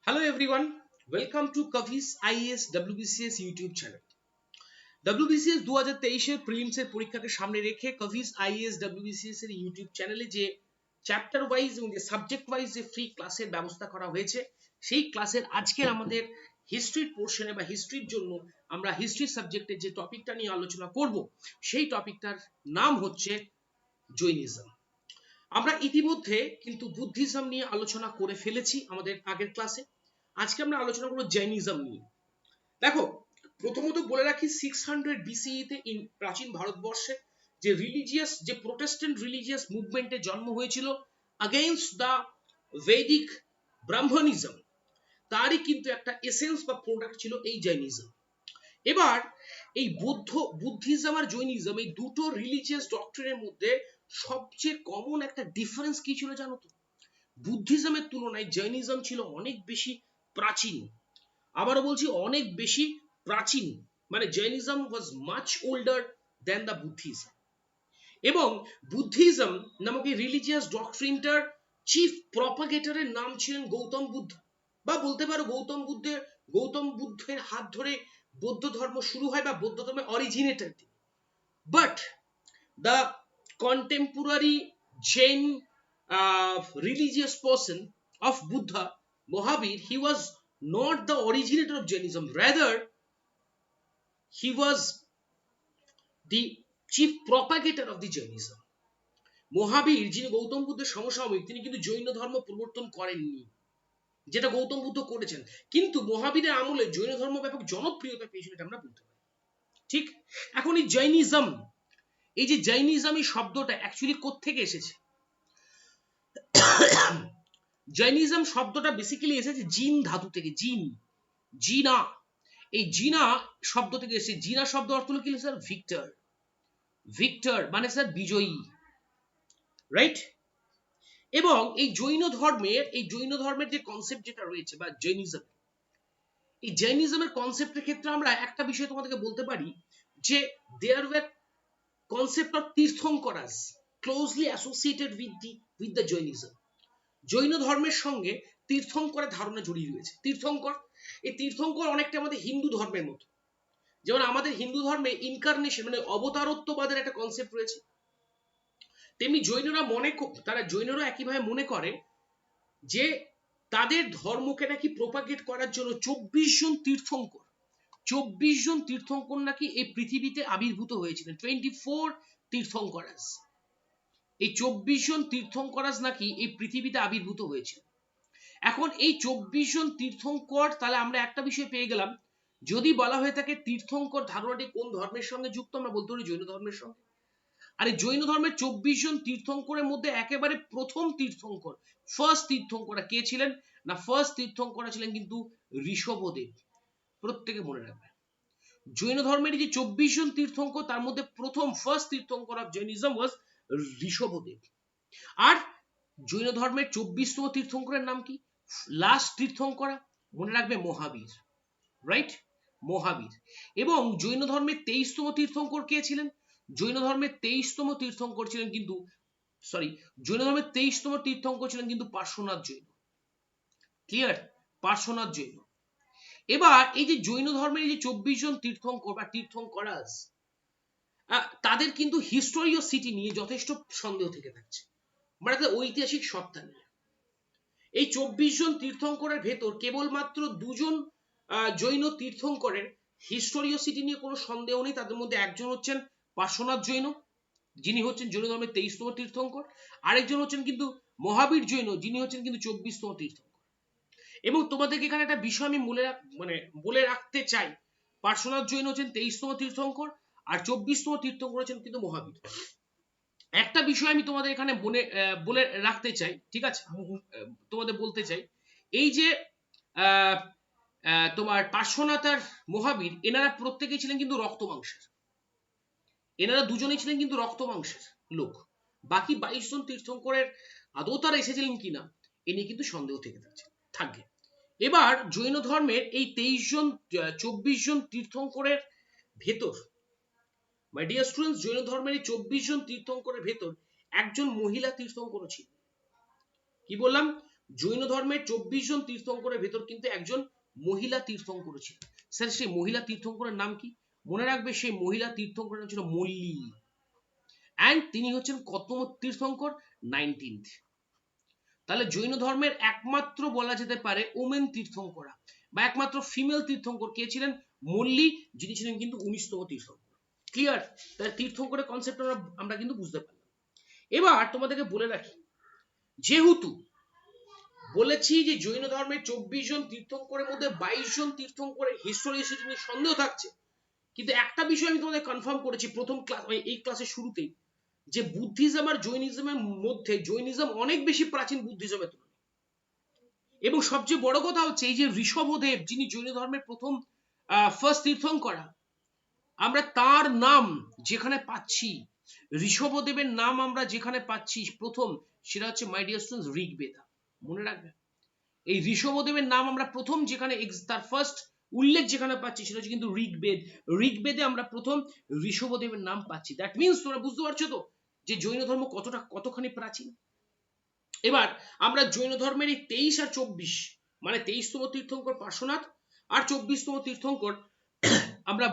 Hello everyone, welcome to Kavish IAS WBCS YouTube channel. WBCS 2023 এর prelims এর পরীক্ষাকে সামনে রেখে Kavish IAS WBCS এর ইউটিউব চ্যানেলে যে চ্যাপ্টার ওয়াইজ এবং যে সাবজেক্ট ওয়াইজ যে ফ্রি ক্লাসের ব্যবস্থা করা হয়েছে, সেই ক্লাসের আজকের আমাদের হিস্ট্রির পোরশনে বা হিস্ট্রির জন্য আমরা হিস্ট্রি সাবজেক্টের যে টপিকটা নিয়ে আলোচনা করব, সেই টপিকটার নাম হচ্ছে জৈনিজম। আমরা ইতিমধ্যে কিন্তু বুদ্ধিজম নিয়ে আলোচনা করে ফেলেছি আমাদের আগের ক্লাসে। আজকে আমরা আলোচনা করব জৈনিজম নিয়ে। দেখো, প্রথমত বলে রাখি 600 BCE তে প্রাচীন ভারতবর্ষে যে রিলিজিয়াস যে প্রোটেস্ট্যান্ট রিলিজিয়াস মুভমেন্টের জন্ম হয়েছিল अगेंस्ट দ্য বৈদিক ব্রাহ্মণিজম, তারই কিন্তু একটা এসেন্স বা প্রোডাক্ট ছিল এই জৈনিজম। এবার এই বুদ্ধিজম আর জৈনিজম এই দুটো রিলিজিয়াস ডক্ট্রিনের মধ্যে সবচেয়ে কমন একটা ডিফারেন্স কি ছিল জানো তো? বুদ্ধিজমের তুলনায় জৈনিজম ছিল অনেক বেশি প্রাচীন। আবারও বলছি, অনেক বেশি প্রাচীন, মানে Jainism was much older than the Buddhism. এবং বুদ্ধিজম নামক এই রিলিজিয়াস ডক্ট্রিনটার চিফ প্রপাগেটরের নাম ছিলেন গৌতম বুদ্ধ, বা বলতে পারো গৌতম বুদ্ধের হাত ধরে বৌদ্ধ ধর্ম শুরু হয় বা বৌদ্ধ ধর্মের অরিজিনেটর তিনি। But the contemporary Jain religious person of Buddha, Mahavir, he was not the originator of Jainism, rather he was the chief propagator of the Jainism. মহাবীর, যিনি গৌতম বুদ্ধের সমসাময়িক, তিনি কিন্তু জৈন ধর্ম প্রবর্তন করেননি, যেটা গৌতম বুদ্ধ করেছেন। কিন্তু মহাবীরের আমলে জৈন ধর্ম ব্যাপক জনপ্রিয়তা পেয়েছিল, এটা আমরা বলতে পারি। ঠিক, এখন এই জৈনিজম, এই যে জৈনিজম এই শব্দটা অ্যাকচুয়ালি কোত্থেকে এসেছে? জৈনিজম শব্দটা বেসিক্যালি এসেছে জিন ধাতু থেকে। জিনা, এই জিনা শব্দ থেকে এসেছে। জিনা শব্দ অর্থ হলো কি স্যার? ভিক্টর মানে স্যার বিজয়ী, রাইট? এবং এই জৈন ধর্মের যে কনসেপ্ট যেটা রয়েছে বা জৈনিজম, এই জৈনিজমের কনসেপ্টের ক্ষেত্রে আমরা একটা বিষয় তোমাদেরকে বলতে পারি যে there were concept of Tirthankaras closely associated with the Jainism. Jain ধর্মের সঙ্গে তীর্থঙ্করের ধারণা জড়িয়ে রয়েছে। এই তীর্থঙ্কর অনেকটা আমাদের হিন্দু ধর্মের মতো। যেমন আমাদের হিন্দু ধর্মে ইনকারনেশন মানে অবতারত্ববাদের একটা কনসেপ্ট রয়েছে, তেমনি জৈনরা একইভাবে মনে করে যে তাদের ধর্মকে নাকি প্রোপাগেট করার জন্য 24 জন তীর্থঙ্কর নাকি এই পৃথিবীতে আবির্ভূত হয়েছিলেন। 24 তীর্থঙ্করাস, এই 24 জন তীর্থঙ্করাস নাকি এই পৃথিবীতে আবির্ভূত হয়েছিল। এখন এই 24 জন তীর্থঙ্কর, তাহলে আমরা একটা বিষয় পেয়ে গেলাম, যদি বলা হয়ে থাকে তীর্থঙ্কর ধারণাটি কোন ধর্মের সঙ্গে যুক্ত, আমরা বলতে পারি জৈন ধর্মের সঙ্গে। আর এই জৈন ধর্মের 24 জন তীর্থঙ্করের মধ্যে একেবারে প্রথম তীর্থঙ্কর, ফার্স্ট তীর্থঙ্কর কে ছিলেন না? ফার্স্ট তীর্থঙ্কর ছিলেন কিন্তু ঋষভদেব। প্রত্যেকে মনে রাখবে, জৈন ধর্মের যে 24 জন তীর্থঙ্কর, তার মধ্যে প্রথম ফার্স্ট তীর্থঙ্কর অফ জৈনিজম ওয়াজ ঋষভদেব। আর জৈন ধর্মের 24তম তীর্থঙ্করের নাম কি? লাস্ট তীর্থঙ্কর মনে রাখবে, মহাবীর, রাইট? মহাবীর। এবং জৈন ধর্মের 23তম তীর্থঙ্কর কে ছিলেন? জৈন ধর্মের 23তম তীর্থঙ্কর ছিলেন কিন্তু পার্শ্বনাথ জৈন। ক্লিয়ার? পার্শ্বনাথ জৈন। এবার এই যে জৈন ধর্মের এই যে 24 জন তীর্থঙ্কর বা তীর্থঙ্করাস, তাদের কিন্তু হিস্টোরিওসিটি নিয়ে যথেষ্ট সন্দেহ থেকে থাকছে, মানে ঐতিহাসিক সত্তা নিয়ে। এই 24 জন তীর্থঙ্করের ভেতর কেবলমাত্র 2 জন জৈন তীর্থঙ্করের হিস্টোরিওসিটি নিয়ে কোনো সন্দেহ নেই। তাদের মধ্যে একজন হচ্ছেন পার্শ্বনাথ জৈন, যিনি হচ্ছেন জৈন ধর্মের 23তম তীর্থঙ্কর। আরেকজন হচ্ছেন কিন্তু মহাবীর জৈন, যিনি হচ্ছেন কিন্তু 24তম তীর্থঙ্কর। এবং তোমাদেরকে এখানে একটা বিষয় আমি বলে রাখতে চাই, পার্শ্বনাথ জৈন হচ্ছেন 23তম তীর্থঙ্কর, আর 24তম তীর্থঙ্কর হচ্ছেন কিন্তু মহাবীর। একটা বিষয় আমি তোমাদের এখানে বলে রাখতে চাই, ঠিক আছে? তোমাদের বলতে চাই, এই যে তোমার পার্শ্বনাথ আর মহাবীর, এনারা প্রত্যেকেই ছিলেন কিন্তু রক্ত মাংসের। এনারা দুজনেই ছিলেন কিন্তু রক্ত মাংসের লোক। বাকি 22 জন তীর্থঙ্করের আদৌ তারা এসেছিলেন কিনা এ নিয়ে কিন্তু সন্দেহ থেকে থাকবে। এবার জৈন ধর্মের এই 24 জন তীর্থঙ্করের ভেতর, মাই ডিয়ার স্টুডেন্টস, জৈন ধর্মের এই 24 জন তীর্থঙ্করের ভেতর একজন মহিলা তীর্থঙ্কর ছিল। কি বললাম? জৈন ধর্মের 24 জন তীর্থঙ্করের ভেতর কিন্তু একজন মহিলা তীর্থঙ্কর ছিল। স্যার সেই মহিলা তীর্থঙ্করের নাম কি? মনে রাখবে সেই মহিলা তীর্থঙ্করের নাম ছিল মল্লী, অ্যান্ড তিনি হচ্ছেন কতম তীর্থঙ্কর? 19th। তাহলে জৈন ধর্মের একমাত্র বলা যেতে পারে ওমেন তীর্থঙ্করা বা একমাত্র ফিমেল তীর্থঙ্কর কে ছিলেন? মল্লী, যিনি ছিলেন কিন্তু 19তম তীর্থঙ্কর। ক্লিয়ার? তাহলে তীর্থঙ্করের কনসেপ্ট আমরা কিন্তু বুঝতে পারলাম। এবার তোমাদেরকে বলে রাখি, যেহেতু বলেছি যে জৈন ধর্মের 24 জন তীর্থঙ্করের মধ্যে 22 জন তীর্থঙ্করের হিস্টোরিসিটি নিয়ে সন্দেহ থাকছে, কিন্তু একটা বিষয় আমি তোমাদের কনফার্ম করেছি প্রথম ক্লাস, এই ক্লাসের শুরুতেই, যে বুদ্ধিজম আর জৈনিজমের মধ্যে জৈনিজম অনেক বেশি প্রাচীন বুদ্ধিজমের তুলনায়। এবং সবচেয়ে বড় কথা হচ্ছে এই যে ঋষভদেব, যিনি জৈন ধর্মের প্রথম ফার্স্ট তীর্থঙ্করা, আমরা তার নাম যেখানে পাচ্ছি, ঋষভদেবের নাম আমরা যেখানে পাচ্ছি প্রথম, সেটা হচ্ছে মাই ডিয়ার স্টুডেন্টস ঋগ্বেদা। মনে রাখবে, এই ঋষভদেবের নাম আমরা প্রথম যেখানে তার ফার্স্ট উল্লেখ যেখানে পাচ্ছি সেটা হচ্ছে কিন্তু ঋগ্বেদ। ঋগ্বেদে আমরা প্রথম ঋষভদেবের নাম পাচ্ছি। দ্যাট মিনস তোমরা বুঝতে পারছো তো যে জৈন ধর্ম কতখানি প্রাচীন। এবার আমরা জৈন ধর্মের এই 23 আর 24, মানে 23তম তীর্থঙ্কর পার্শ্বনাথ আর 24তম তীর্থঙ্কর আমরা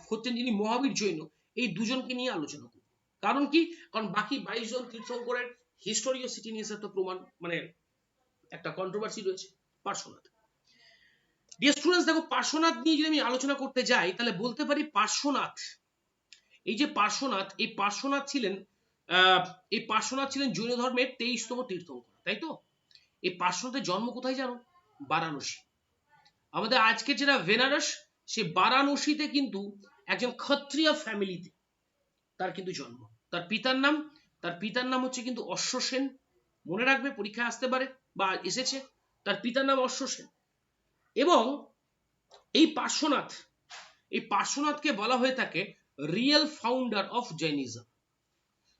হচ্ছেন যিনি মহাবীর জৈন, এই দুজনকে নিয়ে আলোচনা করব। কারণ কি? কারণ বাকি 22 জন তীর্থঙ্করের হিস্টোরিওসিটি নিয়ে তো প্রমাণ, মানে একটা কন্ট্রোভার্সি রয়েছে। পার্শ্বনাথ, ডিয়ার স্টুডেন্টস, দেখো পার্শ্বনাথ নিয়ে যদি আমি আলোচনা করতে যাই তাহলে বলতে পারি পার্শ্বনাথ, এই যে পার্শ্বনাথ, এই পার্শ্বনাথ ছিলেন জৈন ধর্মের 23তম তীর্থঙ্কর, তাই তো? এই পার্শ্বনাথের জন্ম কোথায় জানো? বারাণসী। আমাদের আজকে যেটা বেনারস, সে বারাণসীতে কিন্তু একজন ক্ষত্রিয় ফ্যামিলিতে তার কিন্তু জন্ম। তার পিতার নাম হচ্ছে কিন্তু অশ্বসেন। মনে রাখবে, পরীক্ষায় আসতে পারে বা এসেছে। তার পিতার নাম অশ্বসেন। এবং এই পার্শ্বনাথকে বলা হয়ে থাকে রিয়েল ফাউন্ডার অফ জৈনিজম।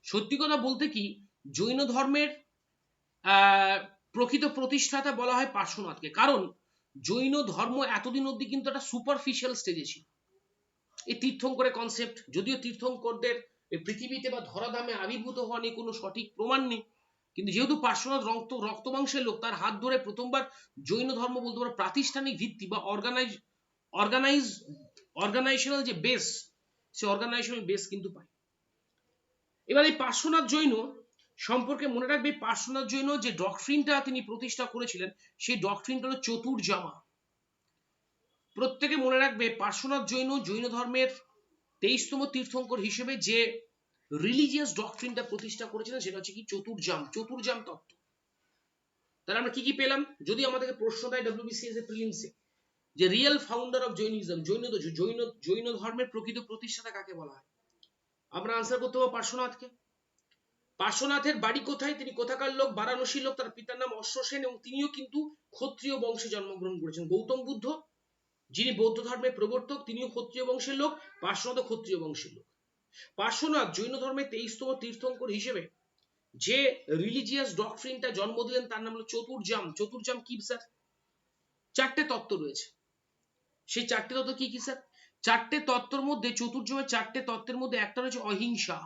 সত্যি কথা বলতে কি, জৈন ধর্মের প্রকৃত প্রতিষ্ঠাতা বলা হয় পার্শ্বনাথকে, কারণ জৈন ধর্ম এতদিন অবধি কিন্তু একটা সুপারফিশিয়াল স্টেজে ছিল। এই তীর্থঙ্করের কনসেপ্ট, যদিও তীর্থঙ্করদের পৃথিবীতে বা ধরাধামে আবির্ভূত হওয়া নিয়ে কোনো সঠিক প্রমাণ নেই, কিন্তু যেহেতু পার্শ্বনাথ রক্তবংশের লোক, তার হাত ধরে প্রথমবার জৈন ধর্ম বলতে পারো প্রাতিষ্ঠানিক ভিত্তি বা অর্গানাইজেশনাল যে বেস, সে অর্গানাইজেশনাল বেস কিন্তু পায়। এবার এই পার্শ্বনাথ জৈন সম্পর্কে মনে রাখবে, পার্শ্বনাথ জৈন যে ডক্ট্রিনটা তিনি প্রতিষ্ঠা করেছিলেন, সেই ডক্ট্রিনটা হলো চতুর্জামা। প্রত্যেকে মনে রাখবে, পার্শ্বনাথ জৈন ধর্মের 23তম তীর্থঙ্কর হিসেবে যে রিলিজিয়াস ডক্ট্রিনটা প্রতিষ্ঠা করেছিলেন সেটা হচ্ছে কি? চতুর্জাম তত্ত্ব। তাহলে আমরা কি কি পেলাম? যদি আমাদেরকে প্রশ্ন দেয় WBCS এর প্রিলিমসে যে real founder of Jainism, Jain ধর্মের প্রকৃত প্রতিষ্ঠাতা কাকে বলা হয়, আমরা আনসার করতে পারবো পার্শ্বনাথকে। পার্শ্বনাথের বাড়ি কোথায়? তিনি কোথাকার লোক? বারাণসীর লোক। তার পিতার নাম অশ্বসেন এবং তিনিও কিন্তু ক্ষত্রিয় বংশে জন্মগ্রহণ করেছেন। গৌতম বুদ্ধ, যিনি বৌদ্ধ ধর্মের প্রবর্তক, তিনিও ক্ষত্রিয় বংশের লোক। পার্শ্বনাথ ক্ষত্রিয় বংশের লোক। পার্শ্বনাথ জৈন ধর্মের 23তম তীর্থঙ্কর হিসেবে যে রিলিজিয়াস ডক্ট্রিনটা জন্ম দিলেন তার নাম হলো চতুর্জাম কি স্যার? 4টে তত্ত্ব রয়েছে। সেই 4টে তত্ত্ব কি কি স্যার? 4টে তত্ত্বের মধ্যে, চতুর্জামের 4টে তত্ত্বের মধ্যে একটা রয়েছে অহিংসা।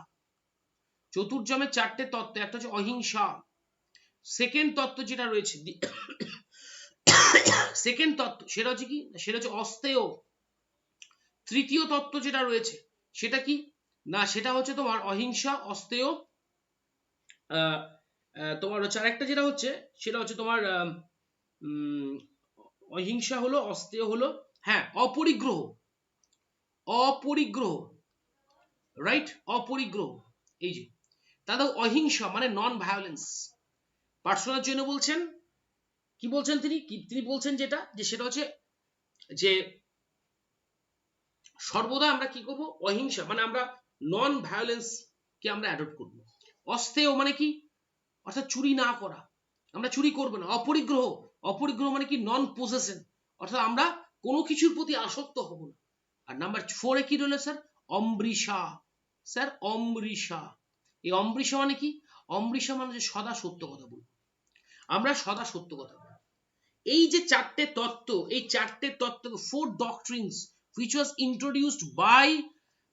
চতুর্জামের 4টে তত্ত্ব, একটা হচ্ছে অহিংসা। সেকেন্ড তত্ত্ব যেটা রয়েছে, সেকেন্ড তত্ত্ব সেটা হচ্ছে কি? সেটা হচ্ছে অস্তেয়। তৃতীয় তত্ত্ব যেটা রয়েছে সেটা কি না? সেটা হচ্ছে তোমার অহিংসা, অস্তেয়, তোমার হচ্ছে আরেকটা যেটা হচ্ছে সেটা হচ্ছে তোমার অহিংসা হলো, অস্তেয় হলো, হ্যাঁ, অপরিগ্রহ, রাইট? অপরিগ্রহ। এই যে তাদের অহিংসা মানে নন ভায়োলেন্স। পার্শ্বনাথ জৈন বলছেন, কি বলছেন তিনি বলছেন যেটা, যে সেটা হচ্ছে যে সর্বদা আমরা কি করব? অহিংসা মানে আমরা নন ভায়োলেন্স কে আমরা অ্যাডপ্ট করব। অস্তেয় মানে কি? অর্থাৎ চুরি না করা, আমরা চুরি করব না। অপরিগ্রহ মানে কি? নন পজেশন, অর্থাৎ আমরা কোনো কিছুর প্রতি আসক্ত হব না। আর নাম্বার 4 এ কি রইল স্যার? অমৃষা। স্যার অমৃষা, এই অমৃষা মানে কি? অমৃষা মানে যে সদা সত্য কথা বলবো, আমরা সদা সত্য কথা বলবো। এই যে 4টে তত্ত্ব, এই 4টে তত্ত্ব, 4 doctrines which was introduced by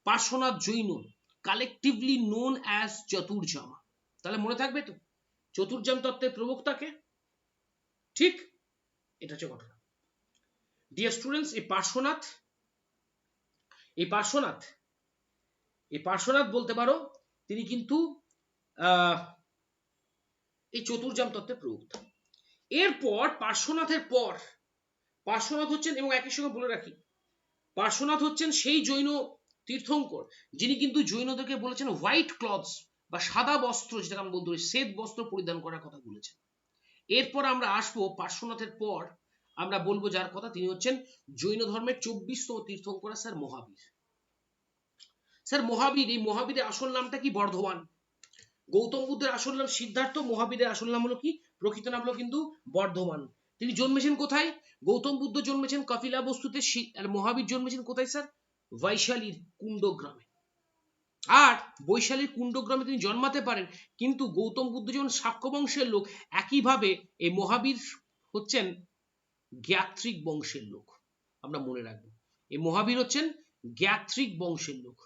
Parshvanath Jain, collectively known as চতুর্জামা। তাহলে মনে থাকবে তো চতুর্জাম তত্ত্বের প্রবক্তাকে? ঠিক, এটা হচ্ছে ঘটনা। ডিয়ার স্টুডেন্টস, এই পার্শ্বনাথ বলতে পারো তিনি কিন্তু এই চতুর্জাম তত্ত্বের প্রবক্তা। এরপর পার্শ্বনাথ হচ্ছেন, এবং একই সঙ্গে বলে রাখি, পার্শ্বনাথ হচ্ছেন সেই জৈন তীর্থঙ্কর যিনি কিন্তু জৈনদেরকে বলেছেন হোয়াইট ক্লথস বা সাদা বস্ত্র, যেটা আমরা বলতে পারি শ্বেত বস্ত্র পরিধান করার কথা বলেছেন। এরপর আমরা আসবো পার্শ্বনাথের পর আমরা বলবো যার কথা, তিনি হচ্ছেন জৈন ধর্মের 24তম তীর্থঙ্কর স্যার মহাবীর। স্যার মহাবীর, এই মহাবীরের আসল নামটা কি? বর্ধমান। গৌতম বুদ্ধের আসল নাম সিদ্ধার্থ, মহাবীরের আসল নাম হলো কি? প্রকৃত নাম হলো কিন্তু বর্ধমান। তিনি জন্মেছেন কোথায়? গৌতম বুদ্ধ জন্মেছেন কপিলা বস্তুতে, আর মহাবীর জন্মেছেন কোথায় স্যার? বৈশালীর কুণ্ডগ্রামে। আর বৈশালীর কুণ্ডগ্রামে তিনি জন্মাতে পারেন, কিন্তু গৌতম বুদ্ধ যেমন শাক্য বংশের লোক, একইভাবে এই মহাবীর হচ্ছেন জ্ঞাত্রিক বংশের লোক। আমরা মনে রাখবো এই মহাবীর হচ্ছেন জ্ঞাত্রিক বংশের লোক,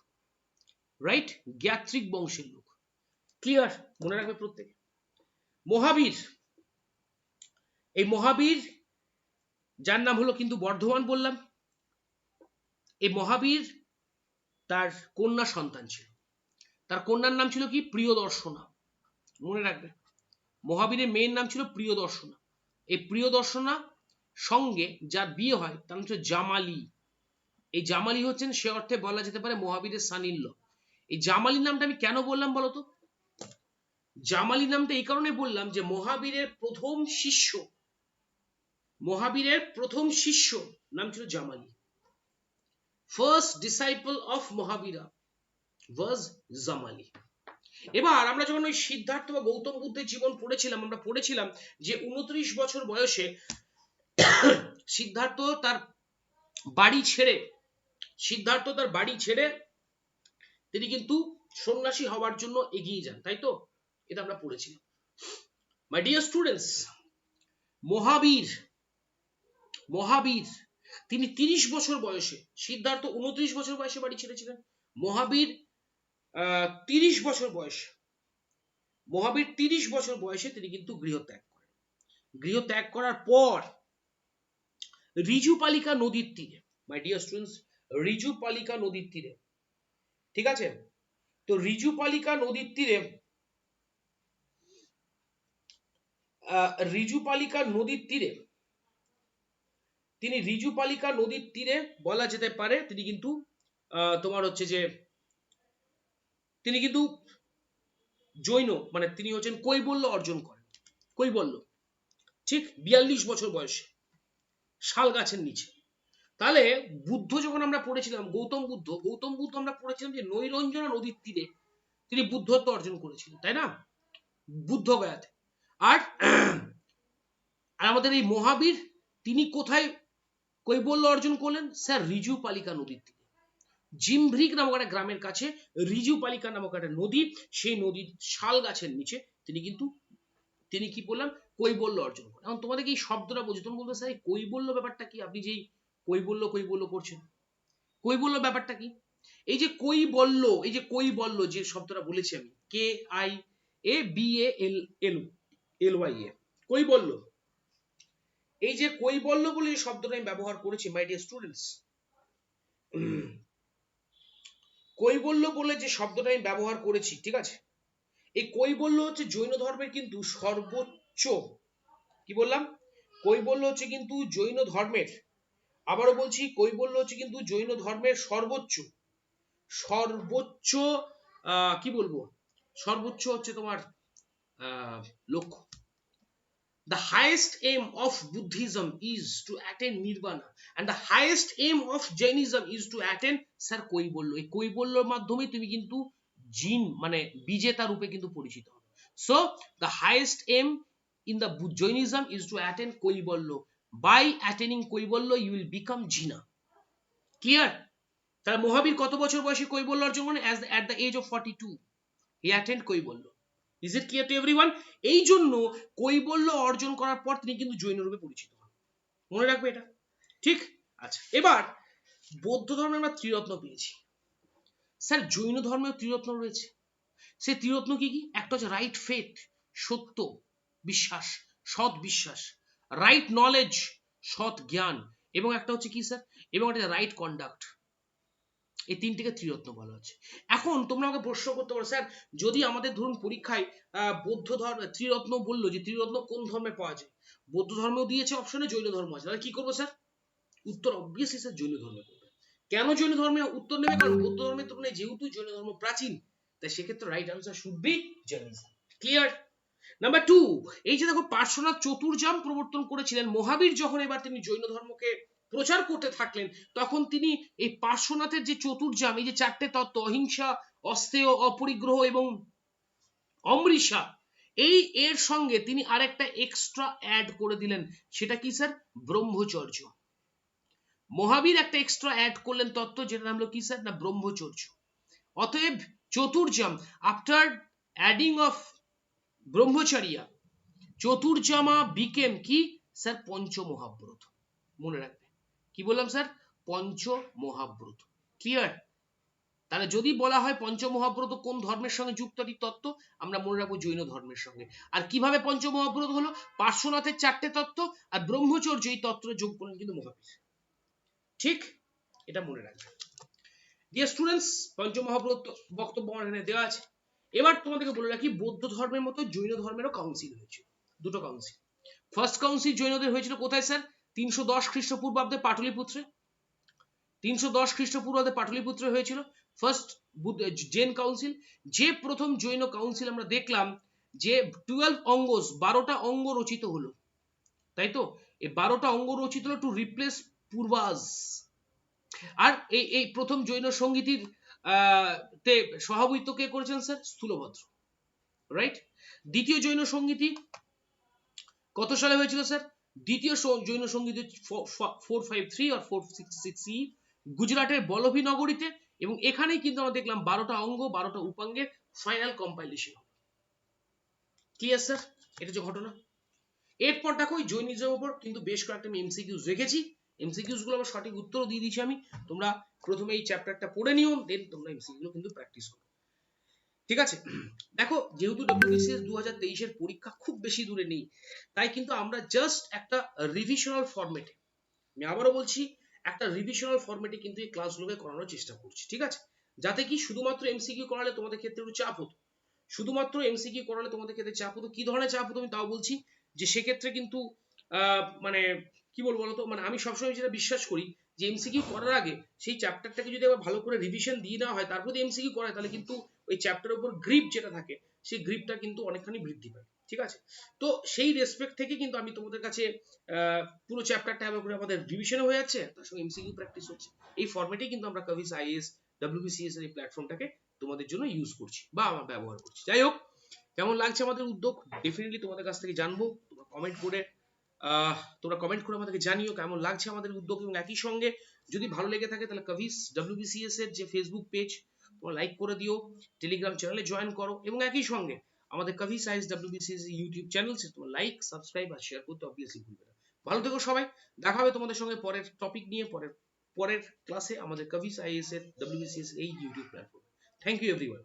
রাইট? জ্ঞাত্রিক বংশের লোক। ক্লিয়ার? মনে রাখবে প্রত্যেকে। এই মহাবীর যার নাম হলো কিন্তু বর্ধমান বললাম, এই মহাবীর তার কন্যা সন্তান ছিল। তার কন্যার নাম ছিল কি? প্রিয়দর্শনা। মনে রাখবে, মহাবীরের মেয়ের নাম ছিল প্রিয়দর্শনা। এই প্রিয়দর্শনা সঙ্গে যার বিয়ে হয় তার নাম ছিল জামালি। এই জামালি হচ্ছেন, সে অর্থে বলা যেতে পারে মহাবীরের সানিল্য। এই জামালি নামটা আমি কেন বললাম বলতো? জামালি নামটা এই কারণে বললাম যে মহাবীরের প্রথম শিষ্য নাম ছিল Jamali. First disciple of Mahavira ওয়াজ জামালি। এবার আমরা যখন ওই সিদ্ধার্থ বা গৌতম বুদ্ধের জীবন পড়েছিলাম, আমরা পড়েছিলাম যে 29 বছর বয়সে সিদ্ধার্থ তার বাড়ি ছেড়ে তিনি কিন্তু সন্ন্যাসী হওয়ার জন্য এগিয়ে যান, তাই তো? এটা আমরা পড়েছিলাম। মাই ডিয়ার স্টুডেন্টস, মহাবীর তিনি 30 বছর বয়সে, সিদ্ধার্থ 29 বছর বয়সে বাড়ি ছেড়েছিলেন। মহাবীর 30 বছর বয়সে তিনি কিন্তু গৃহত্যাগ করেন। গৃহত্যাগ করার পর রিজুপালিকা নদীর তীরে, মাই ডিয়ার স্টুডেন্টস, রিজুপালিকা নদীর তীরে, ঠিক আছে? তো রিজুপালিকা নদীর তীরে বলা যেতে পারে তিনি কিন্তু তোমার হচ্ছে যে তিনি কিন্তু জৈন, মানে তিনি হচ্ছেন কৈবল্য অর্জন করেন। কৈবল্য, ঠিক 42 বছর বয়সে, শাল গাছের নিচে। তাহলে বুদ্ধ যখন আমরা পড়েছিলাম, গৌতম বুদ্ধ আমরা পড়েছিলাম যে নৈরঞ্জনা নদীর তীরে তিনি বুদ্ধত্ব অর্জন করেছিলেন, তাই না? বুদ্ধগয়াতে। আর আমাদের এই মহাবীর তিনি কোথায় কৈবল্য অর্জন করলেন? স্যার রিজুপালিকা নদীর তীরে। জিমভ্রিক নামক একটা গ্রামের কাছে রিজুপালিকা নামক একটা নদী, সেই নদীর শাল গাছের নিচে তিনি কি বললাম? কৈবল্য অর্জন করেন। এখন তোমাদেরকে এই শব্দটা বোঝো, তুমি বলবে স্যার কৈবল্য ব্যাপারটা কি? আপনি যেই কৈবল্য করছেন, কৈবল্য ব্যাপারটা কি? এই যে কৈবল্য যে শব্দটা বলেছি আমি, KIABALLY, কৈবল্য, এই যে কৈবল্য বলে যে শব্দটা আমি ব্যবহার করেছি, মাই ডিয়ার স্টুডেন্টস, কৈবল্য বলে যে শব্দটা আমি ব্যবহার করেছি, ঠিক আছে? এই কৈবল্য হচ্ছে জৈন ধর্মের কিন্তু সর্বোচ্চ, কি বললাম? কৈবল্য হচ্ছে কিন্তু জৈন ধর্মের, আবারও বলছি, কৈবল্য হচ্ছে কিন্তু জৈন ধর্মের সর্বোচ্চ কি বলবো, সর্বোচ্চ হচ্ছে তোমার লক্ষ্য। The highest aim of Buddhism is to attain nirvana and the highest aim of Jainism is to attain sir Kaivalya. এই কৈবল্যর মাধ্যমে তুমি কিন্তু জিন মানে বিজেতা রূপে কিন্তু পরিচিত হবে। So the highest aim in the Jainism is to attain Kaivalya. By attaining Kaivalya you will become jina. Clear? তাহলে মহাবীর কত বছর বয়সে কৈবল্য অর্জন করেন? At the age of 42 he attained Kaivalya. Is it clear to everyone? এই জন্য কৈবল্য অর্জন করার পর তিনি কিন্তু জৈন রূপে পরিচিত হন। মনে রাখবে এটা, ঠিক? আচ্ছা, এবার বৌদ্ধ ধর্মে আমরা ত্রিরত্ন পেয়েছি। স্যার জৈন ধর্মেও ত্রিরত্ন রয়েছে। সেই ত্রিরত্ন কি কি? একটা হচ্ছে রাইট ফেথ, সত্য বিশ্বাস, সৎ বিশ্বাস। রাইট নলেজ, সৎ জ্ঞান, এবং একটা হচ্ছে কি স্যার, এবং একটা রাইট কন্ডাক্ট। এই তিনটিকে ত্রিরত্ন বলা হচ্ছে। এখন তোমরা আমাকে প্রশ্ন করতে পারো, স্যার যদি আমাদের ধরুন পরীক্ষায় বৌদ্ধ ধর্ম ত্রিরত্ন বললো, যে ত্রিরত্ন কোন ধর্মে পাওয়া যায়, বৌদ্ধ ধর্মেও দিয়েছে অপশনে, জৈন ধর্ম আছে, তাহলে কি করবো স্যার? উত্তর অবভিয়াসলি স্যার জৈন ধর্মে করবে। কেন জৈন ধর্মে উত্তর নেবে? কারণ বৌদ্ধ ধর্মের তুলনায় যেহেতু জৈন ধর্ম প্রাচীন, তাই সেক্ষেত্রে right answer should be Jainism. Clear? Number 2, এই যে দেখো পার্শ্বনাথ চতুর্জাম প্রবর্তন করেছিলেন মহাবীর, যখন এবার তিনি জৈন ধর্মকে প্রচার করতে থাকলেন, তখন তিনি এই পার্শ্বনাথের যে চতুর্জাম, এই যে চারটে তত্ত্ব, অহিংসা, অস্তেয়, অপরিগ্রহ এবং অমৃষা, এই এর সঙ্গে তিনি আরেকটা এক্সট্রা অ্যাড করে দিলেন। সেটা কি স্যার? ব্রহ্মচর্য। মহাবীর একটা এক্সট্রা অ্যাড করলেন তত্ত্ব, যেটা নাম হলো কি স্যার? না ব্রহ্মচর্য। অতএব চতুর্জাম, আফটার অ্যাডিং অফ ব্রহ্মচর্য, চতুর্জামা বিকেম কি স্যার? পঞ্চমহাব্রত। মনে রাখবে কি বললাম স্যার? পঞ্চমহাব্রত। ক্লিয়ার? তাহলে যদি বলা হয় পঞ্চমহাব্রত কোন ধর্মের সঙ্গে যুক্ত এই তত্ত্ব, আমরা মনে রাখবো জৈন ধর্মের সঙ্গে। আর কিভাবে পঞ্চমহাব্রত হলো? পার্শ্বনাথের চারটে তত্ত্ব আর ব্রহ্মচর্য, এই তত্ত্ব যোগ করলেন কিন্তু মহাবীর। ঠিক? এটা মনে রাখবে। ডিয়ার স্টুডেন্টস, পঞ্চমহাব্রত বক্তব্য আমার এখানে দেওয়া আছে। এবার তোমাদেরকে বলে রাখি, বৌদ্ধ ধর্মের মতো জৈন ধর্মেরও কাউন্সিল হয়েছিল, দুটো কাউন্সিল। ফার্স্ট কাউন্সিল জৈনদের হয়েছিল কোথায় স্যার? 310 খ্রিস্টপূর্বাব্দে পাটলিপুত্রে। 310 খ্রিস্টপূর্বাব্দে পাটলিপুত্রে হয়েছিল ফার্স্ট জৈন কাউন্সিল। যে প্রথম জৈন কাউন্সিল আমরা দেখলাম, যে 12 অঙ্গস, 12টা অঙ্গ রচিত হলো, তাই তো? এই 12টা অঙ্গ রচিত হলো টু রিপ্লেস পূর্বাজ। আর এই প্রথম জৈন সঙ্গীতির তে সভাপতিত্ব কে করেছেন স্যার? স্থূলভদ্র। রাইট? দ্বিতীয় জৈন সঙ্গীতি কত সালে হয়েছিল স্যার? দ্বিতীয় জৈন সঙ্গীতি 453 আর 466 গুজরাটের বলভি নগরীতে, এবং এখানেই কিন্তু আমরা দেখলাম 12টা অঙ্গ, 12টা উপাঙ্গের ফাইনাল কম্পাইলেশন। Clear sir? এটা যে ঘটনা। এরপর দেখো ওই জৈনিজমের উপর কিন্তু বেশ কয়েকটা আমি এমসিকিউজ রেখেছি। এমসিকিউজ গুলো আবার সঠিক উত্তরও দিয়ে দিয়েছি আমি। তোমরা প্রথমে এই চ্যাপ্টারটা পড়ে নিও, দেন তোমরা এমসিকিউ গুলো কিন্তু প্র্যাকটিস করো। ঠিক আছে? দেখো যেহেতু WBCS 2023 এর পরীক্ষা খুব বেশি দূরে নেই, তাই কিন্তু আমরা জাস্ট একটা রিভিশনাল ফরম্যাটে, আমি আবারও বলছি, একটা রিভিশনাল ফরম্যাটে কিন্তু এই ক্লাসগুলোকে করানোর চেষ্টা করছি। ঠিক আছে? যাতে কি শুধুমাত্র এমসিকিউ করালে তোমাদের ক্ষেত্রে একটু চাপ হতো, শুধুমাত্র এমসিকিউ করালে তোমাদের ক্ষেত্রে চাপ হতো। কি ধরনের চাপ হতো আমি তাও বলছি, যে সেক্ষেত্রে কিন্তু মানে কি বলবো বলতো, মানে আমি সবসময় যেটা বিশ্বাস করি, যে এমসিকিউ করার আগে সেই চ্যাপ্টারটাকে যদি আবার ভালো করে রিভিশন দিয়ে দেওয়া হয়, তারপর যদি এমসিকিউ করা হয়, তাহলে কিন্তু ওই চ্যাপ্টারের উপর গ্রিপ যেটা থাকে, সেই গ্রিপটা কিন্তু অনেকখানি বৃদ্ধি পায়। ঠিক আছে? তো সেই রেসপেক্ট থেকে কিন্তু আমি তোমাদের কাছে পুরো চ্যাপ্টারটা আবার করে আমাদের রিভিশন হয়ে যাচ্ছে, তার সঙ্গে এমসিকিউ প্র্যাকটিস হচ্ছে। এই ফরম্যাটেই কিন্তু আমরা কাভিস আইএস WBCS এর এই প্ল্যাটফর্মটাকে তোমাদের জন্য ইউজ করছি বা আমরা ব্যবহার করছি। যাই হোক, কেমন লাগছে আমাদের উদ্যোগ ডেফিনেটলি তোমাদের কাছ থেকে জানবো। তোমরা কমেন্ট করে আমাদেরকে জানিও কেমন লাগছে আমাদের উদ্যোগ, এবং একই সঙ্গে যদি ভালো লেগে থাকে তাহলে কাভিস WBCS এর যে ফেসবুক পেজ তোমরা লাইক করে দিও, টেলিগ্রাম চ্যানেলে জয়েন করো, এবং একই সঙ্গে আমাদের কাভিস আইএস WBCS ইউটিউব চ্যানেল তোমরা লাইক, সাবস্ক্রাইব আর শেয়ার করতে অবভিয়াসলি ভুলবে না। ভালো থেকো সবাই, দেখা হবে তোমাদের সঙ্গে পরের টপিক নিয়ে পরের ক্লাসে আমাদের কাভিস আইএস এর WBCS এই ইউটিউব প্ল্যাটফর্মে। Thank you everyone.